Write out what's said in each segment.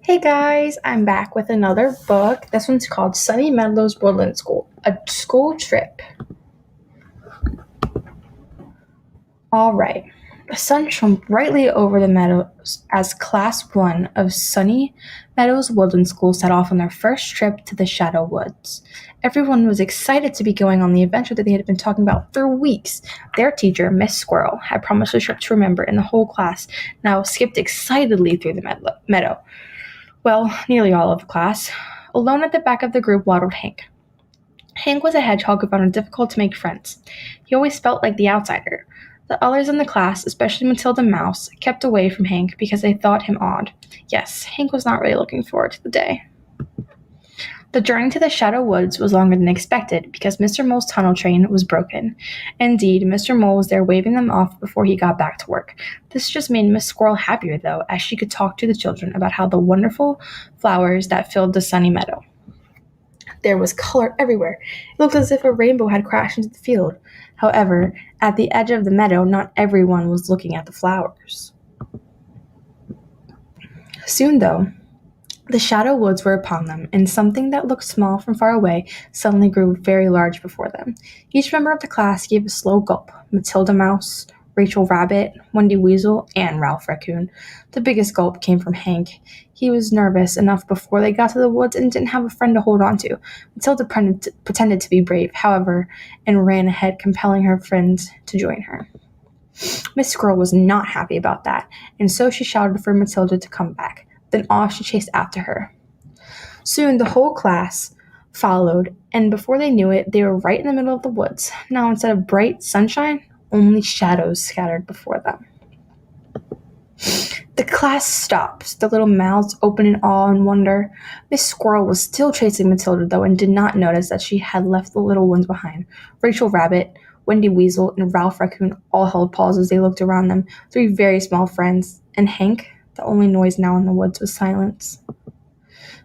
Hey guys, I'm back with another book. This one's called Sunny Meadows Woodland School, a school trip. All right. The sun shone brightly over the meadows as Class 1 of Sunny Meadows Woodland School set off on their first trip to the Shadow Woods. Everyone was excited to be going on the adventure that they had been talking about for weeks. Their teacher, Miss Squirrel, had promised a trip to remember, and the whole class now skipped excitedly through the meadow. Well, nearly all of the class. Alone at the back of the group waddled Hank. Hank was a hedgehog who found it difficult to make friends. He always felt like the outsider. The others in the class, especially Matilda Mouse, kept away from Hank because they thought him odd. Yes, Hank was not really looking forward to the day. The journey to the Shadow Woods was longer than expected because Mr. Mole's tunnel train was broken. Indeed, Mr. Mole was there waving them off before he got back to work. This just made Miss Squirrel happier, though, as she could talk to the children about how the wonderful flowers that filled the sunny meadow. There was color everywhere. It looked as if a rainbow had crashed into the field. However, at the edge of the meadow, not everyone was looking at the flowers. Soon, though, the shadow woods were upon them, and something that looked small from far away suddenly grew very large before them. Each member of the class gave a slow gulp. Matilda Mouse, Rachel Rabbit, Wendy Weasel, and Ralph Raccoon. The biggest gulp came from Hank. He was nervous enough before they got to the woods and didn't have a friend to hold on to. Matilda pretended to be brave, however, and ran ahead, compelling her friends to join her. Miss Squirrel was not happy about that, and so she shouted for Matilda to come back. Then off she chased after her. Soon the whole class followed, and before they knew it, they were right in the middle of the woods. Now, instead of bright sunshine, only shadows scattered before them. The class stopped, their little mouths open in awe and wonder. Miss Squirrel was still chasing Matilda, though, and did not notice that she had left the little ones behind. Rachel Rabbit, Wendy Weasel, and Ralph Raccoon all held pause as they looked around them, three very small friends, and Hank. The only noise now in the woods was silence.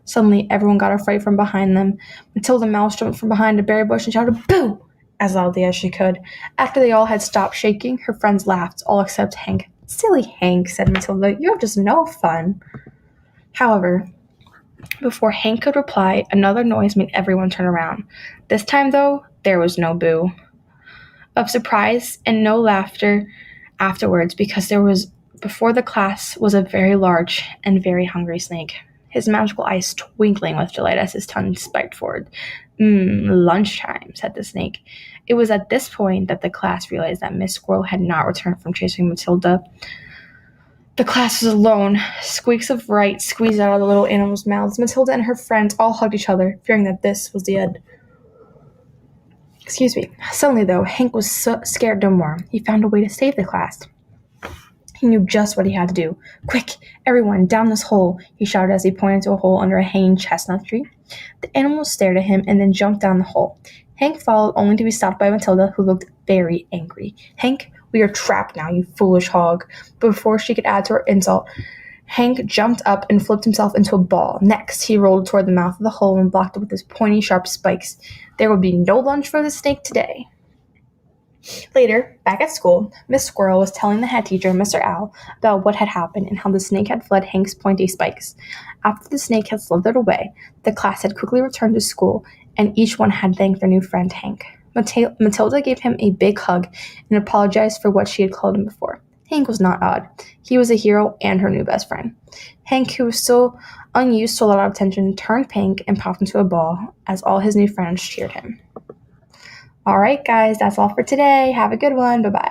Suddenly, everyone got a fright from behind them. Matilda Mouse jumped from behind a berry bush and shouted, "Boo!" as loudly as she could. After they all had stopped shaking, her friends laughed, all except Hank. "Silly Hank," said Matilda, "you have just no fun." However, before Hank could reply, another noise made everyone turn around. This time, though, there was no boo of surprise and no laughter afterwards, because before the class was a very large and very hungry snake, his magical eyes twinkling with delight as his tongue spiked forward. Lunchtime," said the snake. It was at this point that the class realized that Miss Squirrel had not returned from chasing Matilda. The class was alone. Squeaks of fright squeezed out of the little animals' mouths. Matilda and her friends all hugged each other, fearing that this was the end. Suddenly, though, Hank was scared no more. He found a way to save the class. He knew just what he had to do. "Quick, everyone, down this hole," he shouted as he pointed to a hole under a hanging chestnut tree. The animals stared at him and then jumped down the hole. Hank followed, only to be stopped by Matilda, who looked very angry. "Hank, we are trapped now, you foolish hog." But before she could add to her insult, Hank jumped up and flipped himself into a ball. Next, he rolled toward the mouth of the hole and blocked it with his pointy, sharp spikes. There would be no lunch for the snake today. Later, back at school, Miss Squirrel was telling the head teacher, Mr. Owl, about what had happened and how the snake had fled Hank's pointy spikes. After the snake had slithered away, the class had quickly returned to school, and each one had thanked their new friend, Hank. Matilda gave him a big hug and apologized for what she had called him before. Hank was not odd. He was a hero and her new best friend. Hank, who was still unused to a lot of attention, turned pink and popped into a ball as all his new friends cheered him. All right, guys, that's all for today. Have a good one. Bye-bye.